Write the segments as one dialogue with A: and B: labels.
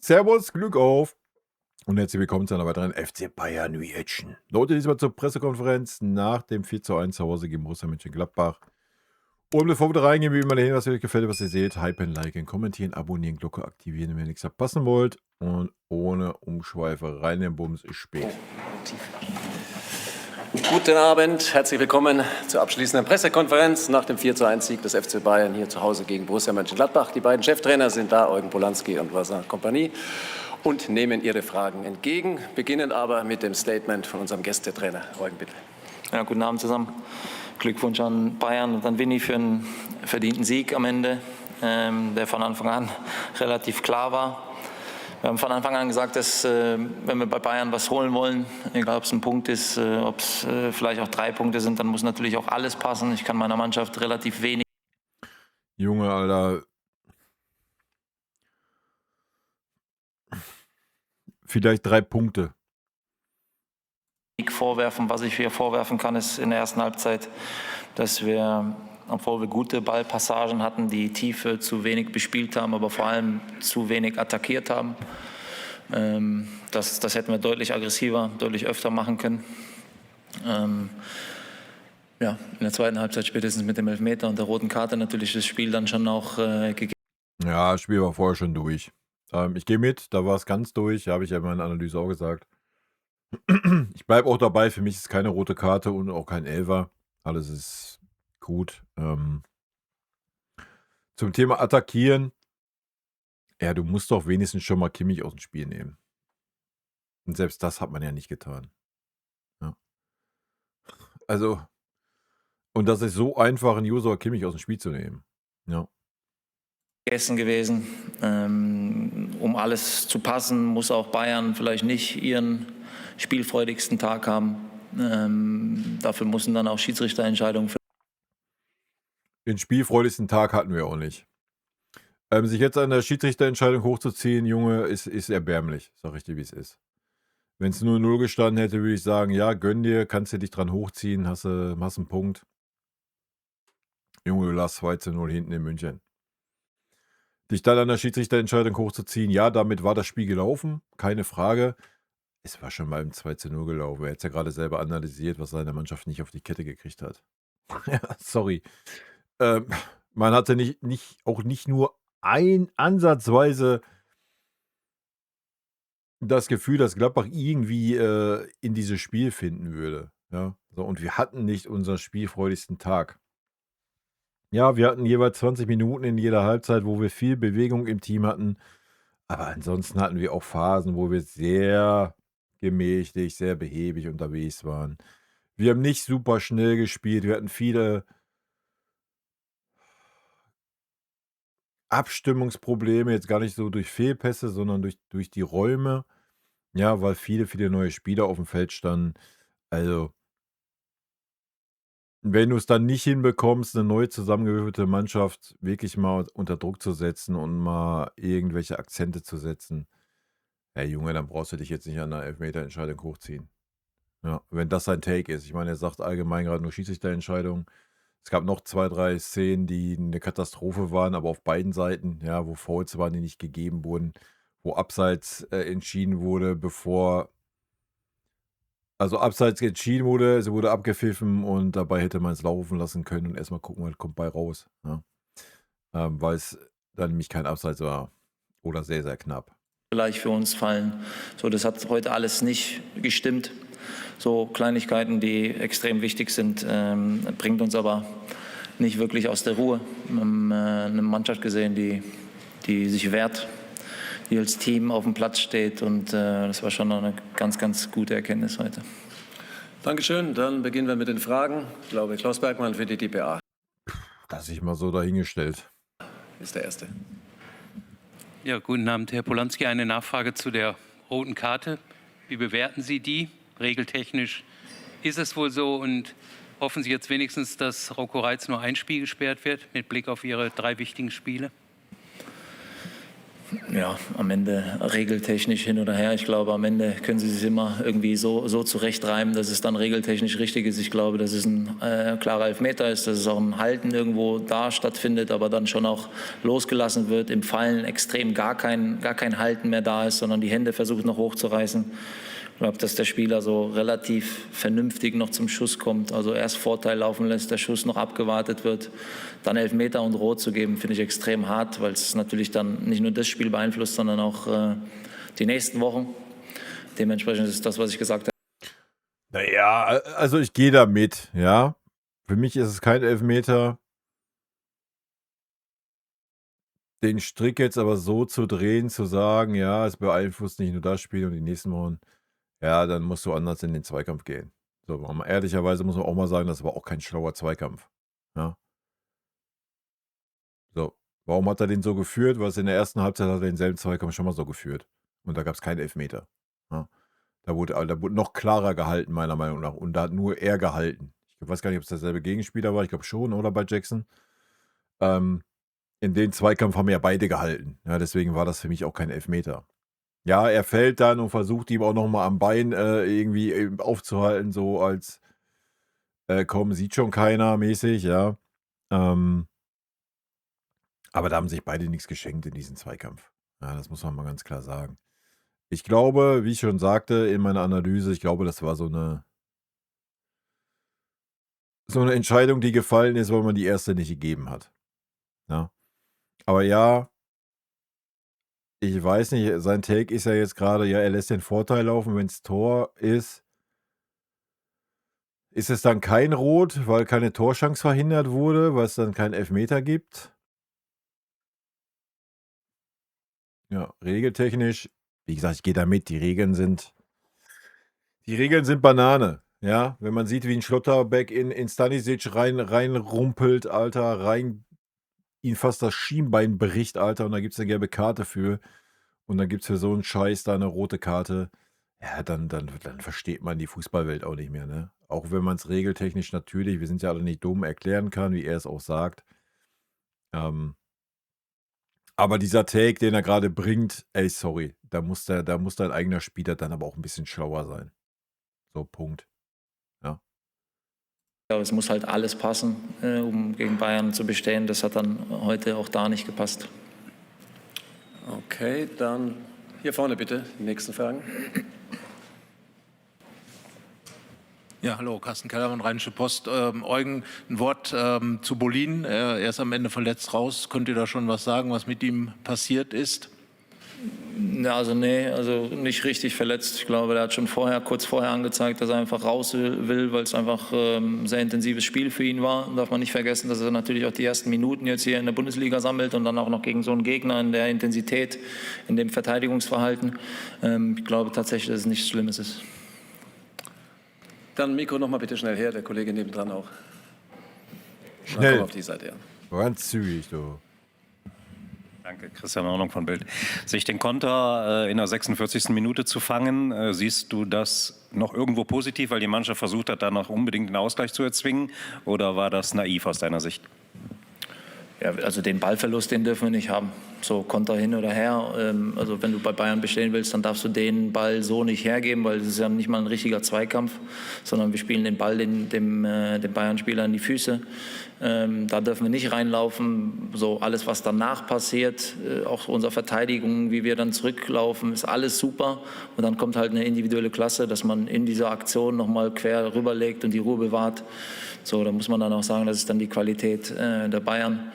A: Servus, Glück auf und herzlich willkommen zu einer weiteren FC Bayern Reaction. Leute, diesmal zur Pressekonferenz nach dem 4:1 zu Hause gegen Borussia Mönchengladbach. Und bevor wir da reingehen, wie immer dahin, was euch gefällt, was ihr seht, hypen, liken, kommentieren, abonnieren, Glocke aktivieren, wenn ihr nichts verpassen wollt. Und ohne Umschweife rein in den Bums, ist spät.
B: Guten Abend, herzlich willkommen zur abschließenden Pressekonferenz nach dem 4:1-Sieg des FC Bayern hier zu Hause gegen Borussia Mönchengladbach. Die beiden Cheftrainer sind da, Eugen Polanski und Vincent Kompany, und nehmen Ihre Fragen entgegen. Beginnen aber mit dem Statement von unserem Gästetrainer. Eugen, bitte.
C: Ja, guten Abend zusammen. Glückwunsch an Bayern und an Winnie für einen verdienten Sieg am Ende, der von Anfang an relativ klar war. Wir haben von Anfang an gesagt, dass wenn wir bei Bayern was holen wollen, egal ob es ein Punkt ist, ob es vielleicht auch 3 Punkte sind, dann muss natürlich auch alles passen. Ich kann meiner Mannschaft relativ wenig
A: Junge, Alter. Vielleicht 3 Punkte.
C: vorwerfen. Was ich hier vorwerfen kann, ist in der ersten Halbzeit, dass wir, obwohl wir gute Ballpassagen hatten, die Tiefe zu wenig bespielt haben, aber vor allem zu wenig attackiert haben. Das hätten wir deutlich aggressiver, deutlich öfter machen können. Ja, in der zweiten Halbzeit spätestens mit dem Elfmeter und der roten Karte natürlich das Spiel dann schon auch gegeben.
A: Ja, das Spiel war vorher schon durch. Ich gehe mit, da war es ganz durch, habe ich ja in meiner Analyse auch gesagt. Ich bleibe auch dabei, für mich ist keine rote Karte und auch kein Elfer. Alles ist gut. Zum Thema Attackieren. Ja, du musst doch wenigstens schon mal Kimmich aus dem Spiel nehmen. Und selbst das hat man ja nicht getan. Ja. Also, und das ist so einfach, einen User Kimmich aus dem Spiel zu nehmen. Ja.
C: Gewesen. Um alles zu passen, muss auch Bayern vielleicht nicht ihren spielfreudigsten Tag haben. Dafür müssen dann auch Schiedsrichterentscheidungen.
A: Den spielfreudigsten Tag hatten wir auch nicht. Sich jetzt an der Schiedsrichterentscheidung hochzuziehen, Junge, ist erbärmlich. Sag ich dir, wie es ist. Wenn es 0-0 gestanden hätte, würde ich sagen, ja, gönn dir, kannst du dich dran hochziehen, hast einen Punkt. Junge, du lagst 2:0 hinten in München. Dich dann an der Schiedsrichterentscheidung hochzuziehen, ja, damit war das Spiel gelaufen, keine Frage. Es war schon mal im 2:0 gelaufen. Er hat es ja gerade selber analysiert, was seine Mannschaft nicht auf die Kette gekriegt hat. Ja, sorry. Man hatte auch nicht nur ansatzweise das Gefühl, dass Gladbach irgendwie in dieses Spiel finden würde. Ja, so, und wir hatten nicht unseren spielfreudigsten Tag. Ja, wir hatten jeweils 20 Minuten in jeder Halbzeit, wo wir viel Bewegung im Team hatten. Aber ansonsten hatten wir auch Phasen, wo wir sehr gemächlich, sehr behäbig unterwegs waren. Wir haben nicht super schnell gespielt. Wir hatten viele Abstimmungsprobleme, jetzt gar nicht so durch Fehlpässe, sondern durch die Räume. Ja, weil viele neue Spieler auf dem Feld standen. Also, wenn du es dann nicht hinbekommst, eine neu zusammengewürfelte Mannschaft wirklich mal unter Druck zu setzen und mal irgendwelche Akzente zu setzen, hey Junge, dann brauchst du dich jetzt nicht an der Elfmeterentscheidung hochziehen. Ja, wenn das sein Take ist. Ich meine, er sagt allgemein gerade nur Schiedsrichterentscheidung. Es gab noch 2, 3 Szenen, die eine Katastrophe waren, aber auf beiden Seiten, ja, wo Fouls waren, die nicht gegeben wurden, wo Abseits entschieden wurde, also Abseits entschieden wurde, es wurde abgepfiffen und dabei hätte man es laufen lassen können und erstmal gucken, was kommt bei raus. Ja. Weil es dann nämlich kein Abseits war oder sehr, sehr knapp.
C: Vielleicht für uns fallen. So, das hat heute alles nicht gestimmt. So Kleinigkeiten, die extrem wichtig sind, bringt uns aber nicht wirklich aus der Ruhe. Wir haben eine Mannschaft gesehen, die sich wehrt, die als Team auf dem Platz steht, und das war schon eine ganz, ganz gute Erkenntnis heute.
B: Dankeschön. Dann beginnen wir mit den Fragen. Ich glaube, Klaus Bergmann für die dpa.
A: Das ich mal so dahingestellt.
B: Ist der Erste.
D: Ja, guten Abend, Herr Polanski. Eine Nachfrage zu der roten Karte. Wie bewerten Sie die? Regeltechnisch ist es wohl so, und hoffen Sie jetzt wenigstens, dass Rocco Reitz nur ein Spiel gesperrt wird, mit Blick auf Ihre 3 wichtigen Spiele?
C: Ja, am Ende regeltechnisch hin oder her. Ich glaube, am Ende können sie sich immer irgendwie so zurechtreimen, dass es dann regeltechnisch richtig ist. Ich glaube, dass es ein klarer Elfmeter ist, dass es auch ein Halten irgendwo da stattfindet, aber dann schon auch losgelassen wird. Im Fallen extrem gar kein Halten mehr da ist, sondern die Hände versucht noch hochzureißen. Ich glaube, dass der Spieler so relativ vernünftig noch zum Schuss kommt. Also erst Vorteil laufen lässt, der Schuss noch abgewartet wird. Dann Elfmeter und Rot zu geben, finde ich extrem hart, weil es natürlich dann nicht nur das Spiel beeinflusst, sondern auch die nächsten Wochen. Dementsprechend ist das, was ich gesagt habe.
A: Naja, also ich gehe da mit, ja. Für mich ist es kein Elfmeter. Den Strick jetzt aber so zu drehen, zu sagen, ja, es beeinflusst nicht nur das Spiel und die nächsten Wochen, ja, dann musst du anders in den Zweikampf gehen. So, ehrlicherweise muss man auch mal sagen, das war auch kein schlauer Zweikampf. Ja. So, warum hat er den so geführt? Weil es in der ersten Halbzeit hat er denselben Zweikampf schon mal so geführt. Und da gab es keinen Elfmeter. Ja. Da wurde noch klarer gehalten, meiner Meinung nach. Und da hat nur er gehalten. Ich weiß gar nicht, ob es derselbe Gegenspieler war. Ich glaube schon, oder bei Jackson. In den Zweikampf haben ja beide gehalten. Ja, deswegen war das für mich auch kein Elfmeter. Ja, er fällt dann und versucht ihm auch nochmal am Bein irgendwie aufzuhalten, so als komm, sieht schon keiner mäßig, ja. Aber da haben sich beide nichts geschenkt in diesem Zweikampf. Ja, das muss man mal ganz klar sagen. Ich glaube, wie ich schon sagte in meiner Analyse, ich glaube, das war so eine Entscheidung, die gefallen ist, weil man die erste nicht gegeben hat. Ja. Aber ja, ich weiß nicht, sein Take ist ja jetzt gerade, ja, er lässt den Vorteil laufen, wenn es Tor ist. Ist es dann kein Rot, weil keine Torchance verhindert wurde, weil es dann keinen Elfmeter gibt? Ja, regeltechnisch, wie gesagt, ich gehe da mit, die Regeln sind Banane. Ja, wenn man sieht, wie ein Schlotterbeck in Stanisic reinrumpelt, Alter, ihn fast das Schienbein bricht, Alter, und da gibt es eine gelbe Karte für. Und dann gibt es für so einen Scheiß da eine rote Karte. Ja, dann versteht man die Fußballwelt auch nicht mehr, ne? Auch wenn man es regeltechnisch natürlich, wir sind ja alle nicht dumm, erklären kann, wie er es auch sagt. Aber dieser Take, den er gerade bringt, ey, sorry, da muss dein eigener Spieler dann aber auch ein bisschen schlauer sein. So, Punkt. Ja.
C: Aber es muss halt alles passen, um gegen Bayern zu bestehen. Das hat dann heute auch da nicht gepasst.
B: Okay, dann hier vorne bitte, die nächsten Fragen.
E: Ja, hallo, Carsten Kellermann, Rheinische Post. Eugen, ein Wort zu Bolin. Er ist am Ende verletzt raus. Könnt ihr da schon was sagen, was mit ihm passiert ist?
C: Ja, also nicht richtig verletzt. Ich glaube, der hat schon kurz vorher angezeigt, dass er einfach raus will, weil es einfach ein sehr intensives Spiel für ihn war. Darf man nicht vergessen, dass er natürlich auch die ersten Minuten jetzt hier in der Bundesliga sammelt und dann auch noch gegen so einen Gegner in der Intensität, in dem Verteidigungsverhalten. Ich glaube tatsächlich, dass es nichts Schlimmes ist.
B: Dann Mikro noch mal bitte schnell her, der Kollege nebendran auch.
A: Schnell.
B: Komm auf die Seite, ja.
A: Ganz zügig, du.
F: Danke, Christian Ordnung von Bild. Sich den Konter in der 46. Minute zu fangen, siehst du das noch irgendwo positiv, weil die Mannschaft versucht hat, danach unbedingt den Ausgleich zu erzwingen? Oder war das naiv aus deiner Sicht?
C: Ja, also den Ballverlust, den dürfen wir nicht haben. So Konter hin oder her. Also wenn du bei Bayern bestehen willst, dann darfst du den Ball so nicht hergeben, weil es ist ja nicht mal ein richtiger Zweikampf, sondern wir spielen den Ball dem Bayern-Spieler in die Füße. Da dürfen wir nicht reinlaufen. So alles, was danach passiert, auch unsere Verteidigung, wie wir dann zurücklaufen, ist alles super. Und dann kommt halt eine individuelle Klasse, dass man in dieser Aktion nochmal quer rüberlegt und die Ruhe bewahrt. So, da muss man dann auch sagen, das ist dann die Qualität der Bayern.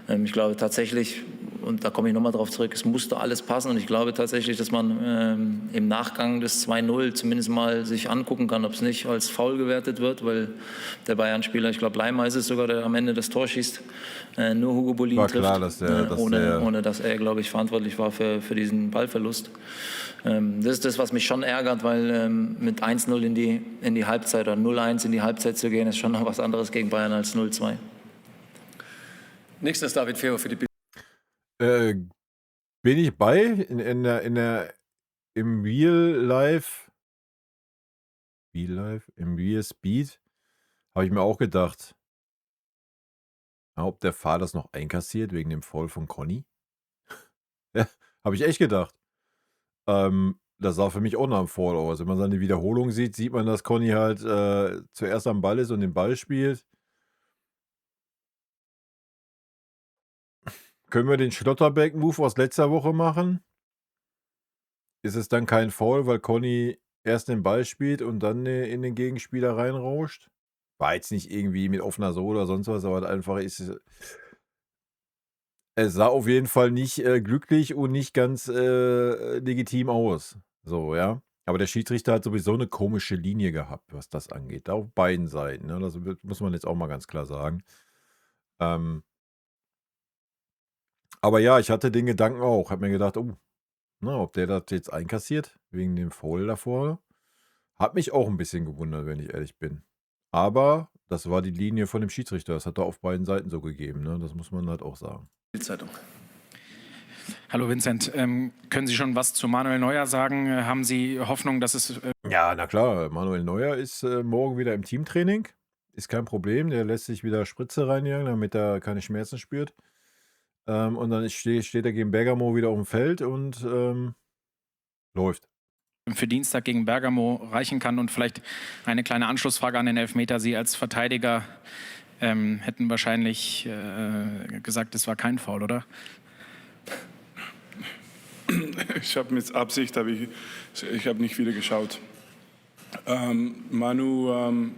C: Ich glaube tatsächlich, und da komme ich nochmal drauf zurück, es musste alles passen. Und ich glaube tatsächlich, dass man im Nachgang des 2-0 zumindest mal sich angucken kann, ob es nicht als Foul gewertet wird, weil der Bayern-Spieler, ich glaube Leimer ist es sogar, der am Ende das Tor schießt, nur Hugo Bolin
A: War
C: trifft,
A: klar,
C: ohne dass er, glaube ich, verantwortlich war für diesen Ballverlust. Das ist das, was mich schon ärgert, weil mit 1-0 in die Halbzeit oder 0-1 in die Halbzeit zu gehen, ist schon noch was anderes gegen Bayern als 0-2.
B: Nächstes David Fero für die Bild.
A: Bin ich bei im im Real Speed, habe ich mir auch gedacht, ob der Fahrer das noch einkassiert wegen dem Foul von Conny. Ja, Habe ich echt gedacht. Das sah für mich auch nach einem Foul aus. Wenn man seine Wiederholung sieht, sieht man, dass Conny halt zuerst am Ball ist und den Ball spielt. Können wir den Schlotterbeck-Move aus letzter Woche machen? Ist es dann kein Foul, weil Conny erst den Ball spielt und dann in den Gegenspieler reinrauscht? War jetzt nicht irgendwie mit offener Sohle oder sonst was, aber halt einfach es sah auf jeden Fall nicht glücklich und nicht ganz legitim aus. So, ja. Aber der Schiedsrichter hat sowieso eine komische Linie gehabt, was das angeht. Auf beiden Seiten. Ne? Das muss man jetzt auch mal ganz klar sagen. Aber ja, ich hatte den Gedanken auch. Hab mir gedacht, oh, na, ob der das jetzt einkassiert, wegen dem Foul davor. Hat mich auch ein bisschen gewundert, wenn ich ehrlich bin. Aber das war die Linie von dem Schiedsrichter. Das hat er auf beiden Seiten so gegeben. Ne? Das muss man halt auch sagen.
B: Bildzeitung.
G: Hallo Vincent, können Sie schon was zu Manuel Neuer sagen? Haben Sie Hoffnung, dass es...
A: Ja, na klar, Manuel Neuer ist morgen wieder im Teamtraining. Ist kein Problem. Der lässt sich wieder Spritze reinjagen, damit er keine Schmerzen spürt. Und dann steht er gegen Bergamo wieder auf dem Feld und läuft.
G: für Dienstag gegen Bergamo reichen kann? Und vielleicht eine kleine Anschlussfrage an den Elfmeter. Sie als Verteidiger hätten wahrscheinlich gesagt, es war kein Foul, oder?
H: Ich habe mit Absicht, ich habe nicht wieder geschaut. Manu,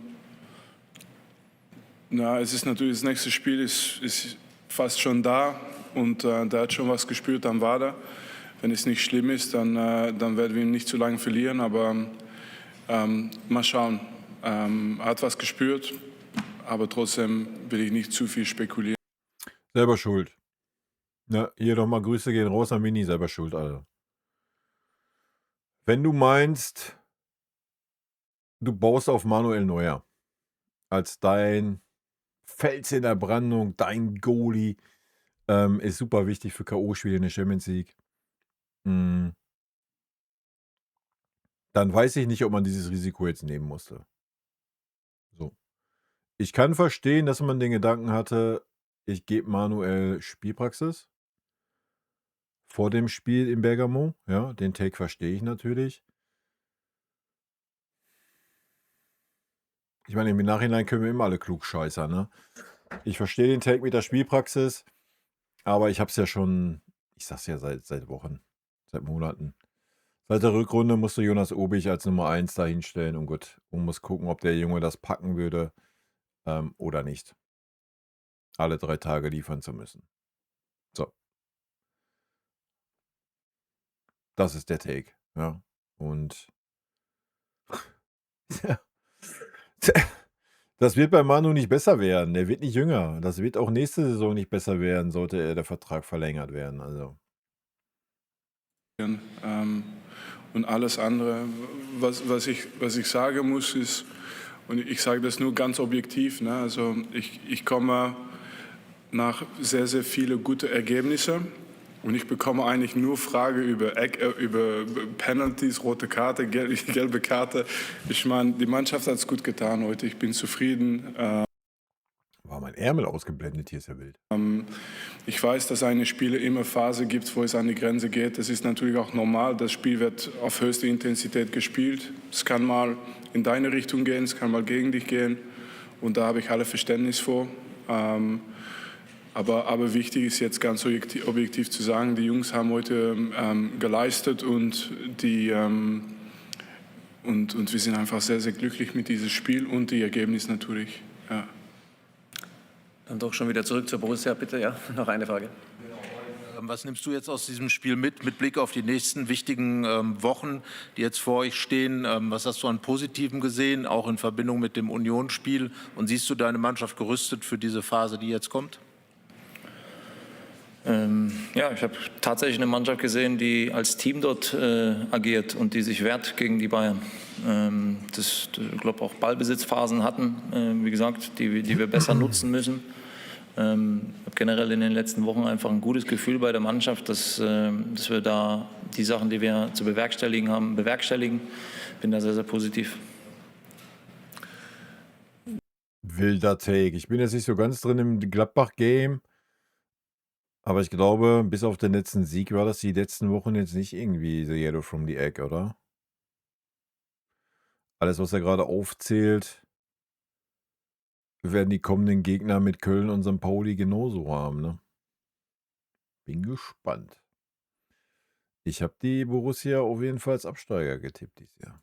H: es ist natürlich, das nächste Spiel ist fast schon da und der hat schon was gespürt am Wader. Wenn es nicht schlimm ist, dann werden wir ihn nicht zu lange verlieren, aber mal schauen. Er hat was gespürt, aber trotzdem will ich nicht zu viel spekulieren.
A: Selber schuld. Ja, hier nochmal Grüße gehen raus an Mini, selber schuld, Alter. Wenn du meinst, du baust auf Manuel Neuer als dein Fels in der Brandung, dein Goalie, ist super wichtig für K.O.-Spiele in der Champions League. Dann weiß ich nicht, ob man dieses Risiko jetzt nehmen musste. So. Ich kann verstehen, dass man den Gedanken hatte, ich gebe Manuel Spielpraxis vor dem Spiel in Bergamo. Ja, den Take verstehe ich natürlich. Ich meine, im Nachhinein können wir immer alle klugscheißer, ne? Ich verstehe den Take mit der Spielpraxis, aber ich habe es ja schon, ich sag's ja seit Wochen, seit Monaten. Seit der Rückrunde musste Jonas Obich als Nummer 1 da hinstellen und gut, und muss gucken, ob der Junge das packen würde oder nicht. Alle 3 Tage liefern zu müssen. So. Das ist der Take, ja. Und das wird bei Manu nicht besser werden. Der wird nicht jünger. Das wird auch nächste Saison nicht besser werden, sollte der Vertrag verlängert werden. Also.
H: Und alles andere, was ich sagen muss, ist, und ich sage das nur ganz objektiv, ne? Also ich komme nach sehr, sehr vielen guten Ergebnissen und ich bekomme eigentlich nur Fragen über Penalties, rote Karte, gelbe Karte. Ich meine, die Mannschaft hat es gut getan heute, ich bin zufrieden.
A: War mein Ärmel ausgeblendet, hier ist ja wild.
H: Ich weiß, dass eine Spiele immer Phase gibt, wo es an die Grenze geht. Das ist natürlich auch normal. Das Spiel wird auf höchste Intensität gespielt. Es kann mal in deine Richtung gehen, es kann mal gegen dich gehen. Und da habe ich alle Verständnis vor. Aber wichtig ist jetzt ganz objektiv zu sagen, die Jungs haben heute geleistet und wir sind einfach sehr, sehr glücklich mit diesem Spiel und die Ergebnis natürlich. Ja.
B: Dann doch schon wieder zurück zur Borussia, bitte. Ja, noch eine Frage.
E: Was nimmst du jetzt aus diesem Spiel mit Blick auf die nächsten wichtigen Wochen, die jetzt vor euch stehen? Was hast du an Positivem gesehen, auch in Verbindung mit dem Unionsspiel? Und siehst du deine Mannschaft gerüstet für diese Phase, die jetzt kommt?
C: Ja, ich habe tatsächlich eine Mannschaft gesehen, die als Team dort agiert und die sich wehrt gegen die Bayern. Ich glaube, auch Ballbesitzphasen hatten, wie gesagt, die wir besser nutzen müssen. Ich habe generell in den letzten Wochen einfach ein gutes Gefühl bei der Mannschaft, dass wir da die Sachen, die wir zu bewerkstelligen haben, bewerkstelligen. Bin da sehr, sehr positiv.
A: Wilder Take. Ich bin jetzt nicht so ganz drin im Gladbach-Game. Aber ich glaube, bis auf den letzten Sieg war das die letzten Wochen jetzt nicht irgendwie the yellow from the egg, oder? Alles, was er gerade aufzählt, werden die kommenden Gegner mit Köln und St. Pauli genauso haben, ne? Bin gespannt. Ich habe die Borussia auf jeden Fall als Absteiger getippt dieses Jahr.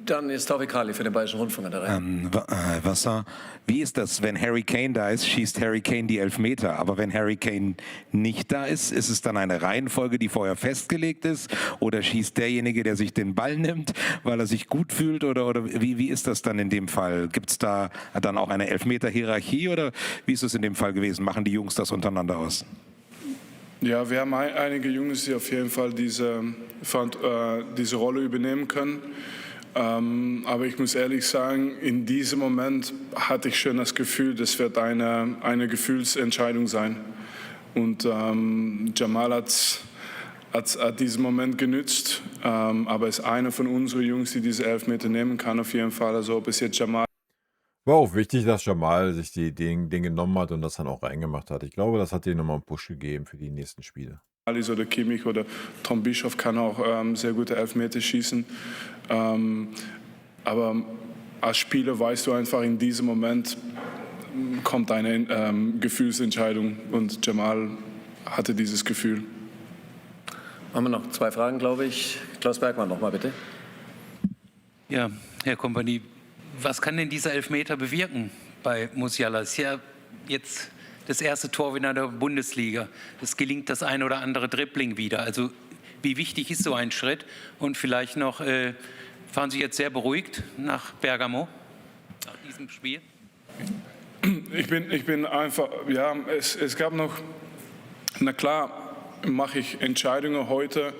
B: Dann ist Taufik Kali für den Bayerischen Rundfunk an der Reihe.
I: Wasser, wie ist das, wenn Harry Kane da ist, schießt Harry Kane die Elfmeter. Aber wenn Harry Kane nicht da ist es dann eine Reihenfolge, die vorher festgelegt ist? Oder schießt derjenige, der sich den Ball nimmt, weil er sich gut fühlt? Oder wie ist das dann in dem Fall? Gibt es da dann auch eine Elfmeter-Hierarchie? Oder wie ist es in dem Fall gewesen? Machen die Jungs das untereinander aus?
H: Ja, wir haben einige Jungs, die auf jeden Fall diese Rolle übernehmen können. Aber ich muss ehrlich sagen, in diesem Moment hatte ich schon das Gefühl, das wird eine Gefühlsentscheidung sein. Und Jamal hat diesen Moment genützt, aber ist einer von unseren Jungs, die diese Elfmeter nehmen kann auf jeden Fall. Also ob es jetzt Jamal...
A: War auch wichtig, dass Jamal sich den genommen hat und das dann auch reingemacht hat. Ich glaube, das hat ihm nochmal einen Push gegeben für die nächsten Spiele.
H: Alice oder Kimmich oder Tom Bischoff kann auch sehr gute Elfmeter schießen. Aber als Spieler weißt du einfach, in diesem Moment kommt eine Gefühlsentscheidung und Jamal hatte dieses Gefühl.
B: Haben wir noch 2 Fragen, glaube ich. Klaus Bergmann noch mal bitte.
D: Ja, Herr Kompanie, was kann denn dieser Elfmeter bewirken bei Musiala? Ist ja jetzt das erste Torwinner der Bundesliga. Es gelingt das ein oder andere Dribbling wieder. Also wie wichtig ist so ein Schritt? Und vielleicht noch, fahren Sie jetzt sehr beruhigt nach Bergamo, nach diesem Spiel?
H: Ich bin einfach, ja, es gab noch, na klar, mache ich Entscheidungen heute,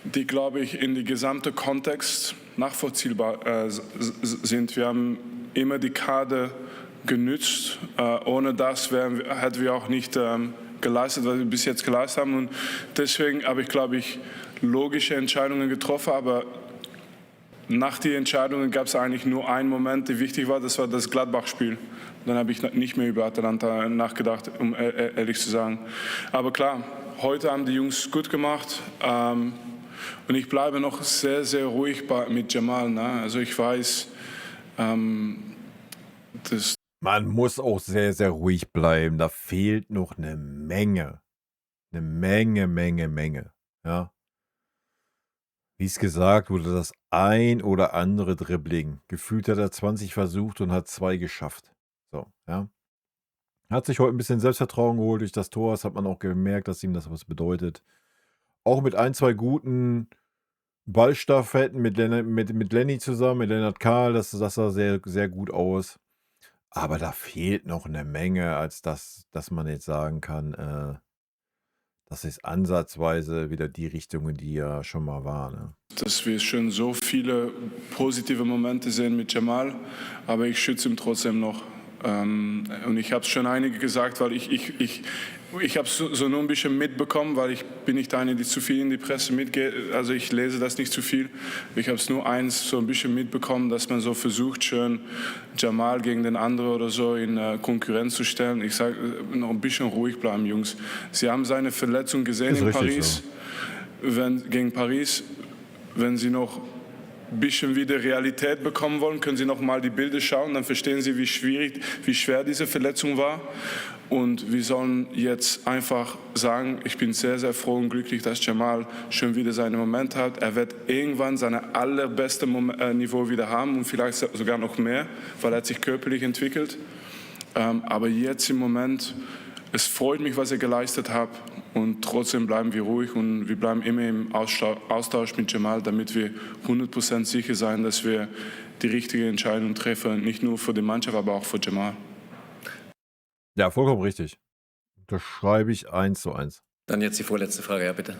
H: die, glaube ich, in die gesamte Kontext nachvollziehbar sind. Wir haben immer die Karte genützt. Ohne das hätten wir auch nicht geleistet, was wir bis jetzt geleistet haben. Und deswegen habe ich, glaube ich, logische Entscheidungen getroffen. Aber nach den Entscheidungen gab es eigentlich nur einen Moment, der wichtig war. Das war das Gladbach-Spiel. Dann habe ich nicht mehr über Atalanta nachgedacht, um ehrlich zu sagen. Aber klar, heute haben die Jungs gut gemacht. Und ich bleibe noch sehr, sehr ruhig mit Jamal. Ne? Also ich weiß, das...
A: Man muss auch sehr, sehr ruhig bleiben. Da fehlt noch eine Menge. Eine Menge. Ja. Wie es gesagt wurde, das ein oder andere Dribbling. Gefühlt hat er 20 versucht und hat 2 geschafft. So, ja. Hat sich heute ein bisschen Selbstvertrauen geholt durch das Tor. Das hat man auch gemerkt, dass ihm das was bedeutet. Auch mit 1, 2 guten Ballstaffetten mit Lenny zusammen, mit Lennart Kahl. Das sah sehr, sehr gut aus. Aber da fehlt noch eine Menge, als dass man jetzt sagen kann, das ist ansatzweise wieder die Richtung, in die ja schon mal war. Ne?
H: Dass wir schon so viele positive Momente sehen mit Jamal, aber ich schütze ihn trotzdem noch. Und ich habe es schon einige gesagt, weil ich habe es so nur ein bisschen mitbekommen, weil ich bin nicht eine, die zu viel in die Presse mitgeht. Also ich lese das nicht zu viel. Ich habe es nur so ein bisschen mitbekommen, dass man so versucht, schön Jamal gegen den anderen oder so in Konkurrenz zu stellen. Ich sage, noch ein bisschen ruhig bleiben, Jungs. Sie haben seine Verletzung gesehen in Paris. So. Gegen Paris, wenn Sie noch ein bisschen wieder Realität bekommen wollen, können Sie noch mal die Bilder schauen, dann verstehen Sie, wie schwer diese Verletzung war. Und wir sollen jetzt einfach sagen, ich bin sehr, sehr froh und glücklich, dass Jamal schon wieder seinen Moment hat. Er wird irgendwann sein allerbeste Niveau wieder haben und vielleicht sogar noch mehr, weil er sich körperlich entwickelt. Aber jetzt im Moment, es freut mich, was er geleistet hat. Und trotzdem bleiben wir ruhig und wir bleiben immer im Austausch mit Jamal, damit wir 100% sicher sein, dass wir die richtige Entscheidung treffen, nicht nur für die Mannschaft, aber auch für Jamal.
A: Ja, vollkommen richtig. Das schreibe ich 1:1.
B: Dann jetzt die vorletzte Frage, ja bitte.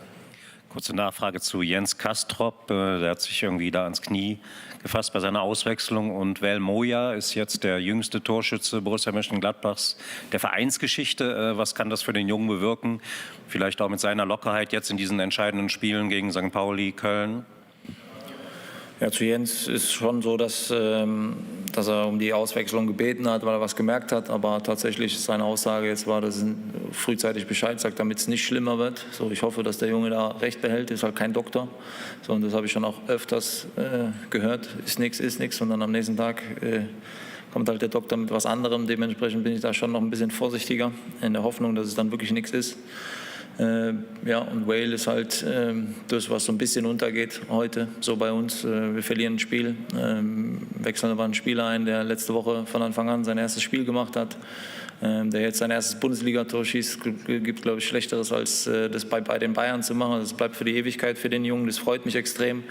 F: Kurze Nachfrage zu Jens Kastrop. Der hat sich irgendwie da ans Knie gefasst bei seiner Auswechslung. Und Vel Moya ist jetzt der jüngste Torschütze Borussia Mönchengladbachs der Vereinsgeschichte. Was kann das für den Jungen bewirken? Vielleicht auch mit seiner Lockerheit jetzt in diesen entscheidenden Spielen gegen St. Pauli, Köln?
C: Ja, zu Jens ist schon so, dass dass er um die Auswechslung gebeten hat, weil er was gemerkt hat. Aber tatsächlich seine Aussage jetzt war, dass er frühzeitig Bescheid sagt, damit es nicht schlimmer wird. So, ich hoffe, dass der Junge da recht behält. Ist halt kein Doktor. So, und das habe ich schon auch öfters gehört. Ist nichts. Und dann am nächsten Tag kommt halt der Doktor mit was anderem. Dementsprechend bin ich da schon noch ein bisschen vorsichtiger, in der Hoffnung, dass es dann wirklich nichts ist. Ja, und Wale ist halt das, was so ein bisschen untergeht heute, so bei uns. Wir verlieren ein Spiel, wechseln aber einen Spieler ein, der letzte Woche von Anfang an sein erstes Spiel gemacht hat, der jetzt sein erstes Bundesligator schießt. Gibt, glaube ich, Schlechteres, als das bei den Bayern zu machen. Das bleibt für die Ewigkeit für den Jungen, das freut mich extrem.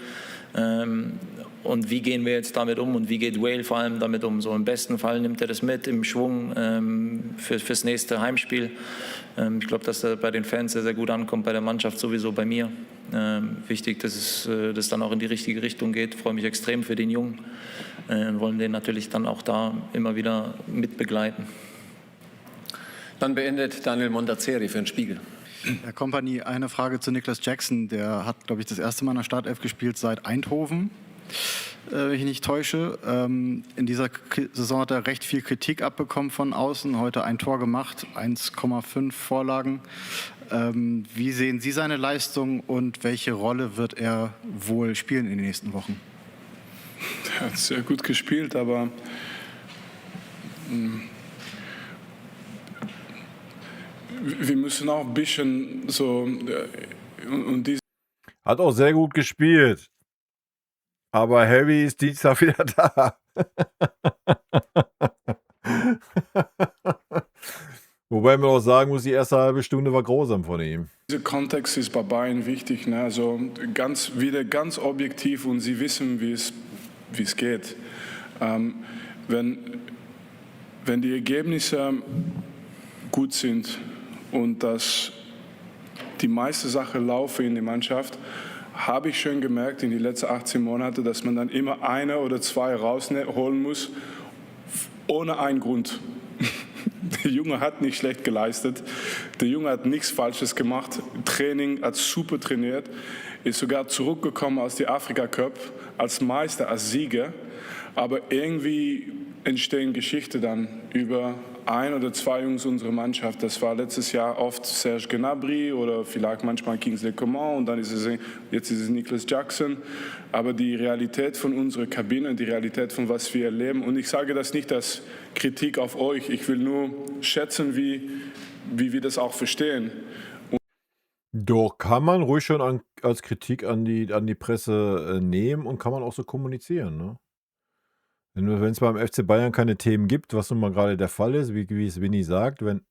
C: Und wie gehen wir jetzt damit um und wie geht Wale vor allem damit um? So im besten Fall nimmt er das mit im Schwung fürs nächste Heimspiel. Ich glaube, dass er bei den Fans sehr, sehr gut ankommt, bei der Mannschaft sowieso, bei mir. Wichtig, dass es dann auch in die richtige Richtung geht. Ich freue mich extrem für den Jungen und wollen den natürlich dann auch da immer wieder mitbegleiten.
B: Dann beendet Daniel Montazzeri für den Spiegel.
J: Herr Kompany, eine Frage zu Nicklas Jackson. Der hat, glaube ich, das erste Mal in der Startelf gespielt seit Eindhoven, wenn ich nicht täusche. In dieser Saison hat er recht viel Kritik abbekommen von außen. Heute ein Tor gemacht, 1,5 Vorlagen. Wie sehen Sie seine Leistung und welche Rolle wird er wohl spielen in den nächsten Wochen?
H: Er hat sehr gut gespielt, aber wir müssen auch ein bisschen so
A: Hat auch sehr gut gespielt. Aber Harry ist Dienstag wieder da. Wobei man auch sagen muss, die erste halbe Stunde war grausam von ihm.
H: Dieser Kontext ist bei Bayern wichtig. Ne? Also ganz objektiv und sie wissen, wie es geht. Wenn die Ergebnisse gut sind und dass die meiste Sache laufen in der Mannschaft, habe ich schon gemerkt in den letzten 18 Monaten, dass man dann immer eine oder zwei rausholen muss, ohne einen Grund. Der Junge hat nicht schlecht geleistet, der Junge hat nichts Falsches gemacht, Training hat super trainiert, ist sogar zurückgekommen aus der Afrika Cup als Meister, als Sieger, aber irgendwie entstehen Geschichten dann über ein oder zwei Jungs unserer Mannschaft. Das war letztes Jahr oft Serge Gnabry oder vielleicht manchmal Kingsley Coman und dann jetzt ist es Nicklas Jackson. Aber die Realität von unserer Kabine, die Realität von was wir erleben, und ich sage das nicht als Kritik auf euch, ich will nur schätzen, wie wir das auch verstehen.
A: Doch, kann man ruhig schon als Kritik an die Presse nehmen und kann man auch so kommunizieren, ne? Wenn es beim FC Bayern keine Themen gibt, was nun mal gerade der Fall ist, wie es Winnie sagt, wenn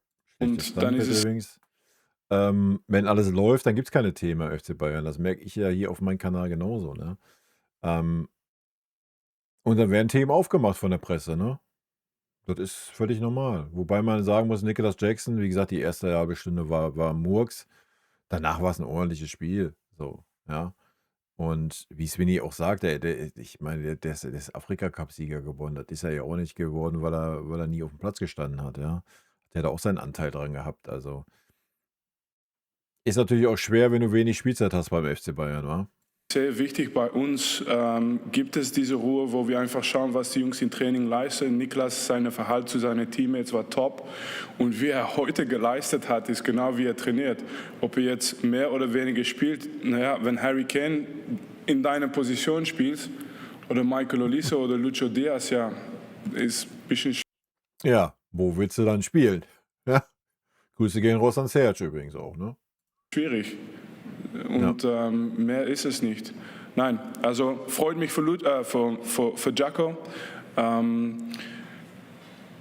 A: alles läuft, dann gibt es keine Themen beim FC Bayern. Das merke ich ja hier auf meinem Kanal genauso, ne? Und dann werden Themen aufgemacht von der Presse, ne? Das ist völlig normal. Wobei man sagen muss, Nicklas Jackson, wie gesagt, die erste halbe Stunde war Murks. Danach war es ein ordentliches Spiel. So, ja. Und wie es Winnie auch sagt, ich meine, der ist Afrika-Cup-Sieger geworden. Das ist er ja auch nicht geworden, weil er nie auf dem Platz gestanden hat, ja. Der hat auch seinen Anteil dran gehabt. Also ist natürlich auch schwer, wenn du wenig Spielzeit hast beim FC Bayern, wa?
H: Sehr wichtig bei uns gibt es diese Ruhe, wo wir einfach schauen, was die Jungs im Training leisten. Nicklas, sein Verhalten zu seinen Teammates war top. Und wie er heute geleistet hat, ist genau wie er trainiert. Ob er jetzt mehr oder weniger spielt, naja, wenn Harry Kane in deiner Position spielt, oder Michael Olise oder Lucho Diaz, ja, ist ein bisschen schwierig.
A: Ja, wo willst du dann spielen? Ja. Grüße gehen raus an Serge übrigens auch, ne?
H: Schwierig. Und mehr ist es nicht. Nein, also freut mich für Jacko.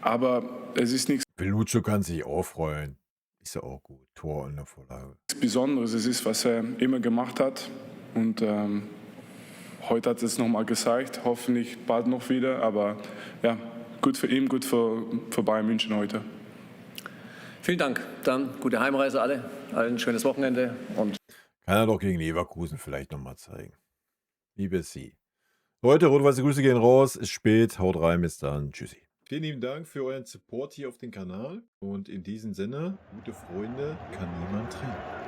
H: Aber es ist nichts
A: Lucho kann sich auch freuen. Ist ja auch gut. Tor in der Vorlage.
H: Besonderes. Es ist, was er immer gemacht hat. Und heute hat es nochmal gezeigt. Hoffentlich bald noch wieder. Aber ja, gut für ihn, gut für Bayern München heute.
B: Vielen Dank. Dann gute Heimreise allen ein schönes Wochenende. Und
A: kann er doch gegen Leverkusen vielleicht nochmal zeigen. Liebe Sie. Leute, rot-weiße Grüße gehen raus. Ist spät. Haut rein. Bis dann. Tschüssi. Vielen lieben Dank für euren Support hier auf dem Kanal. Und in diesem Sinne, gute Freunde kann niemand trennen.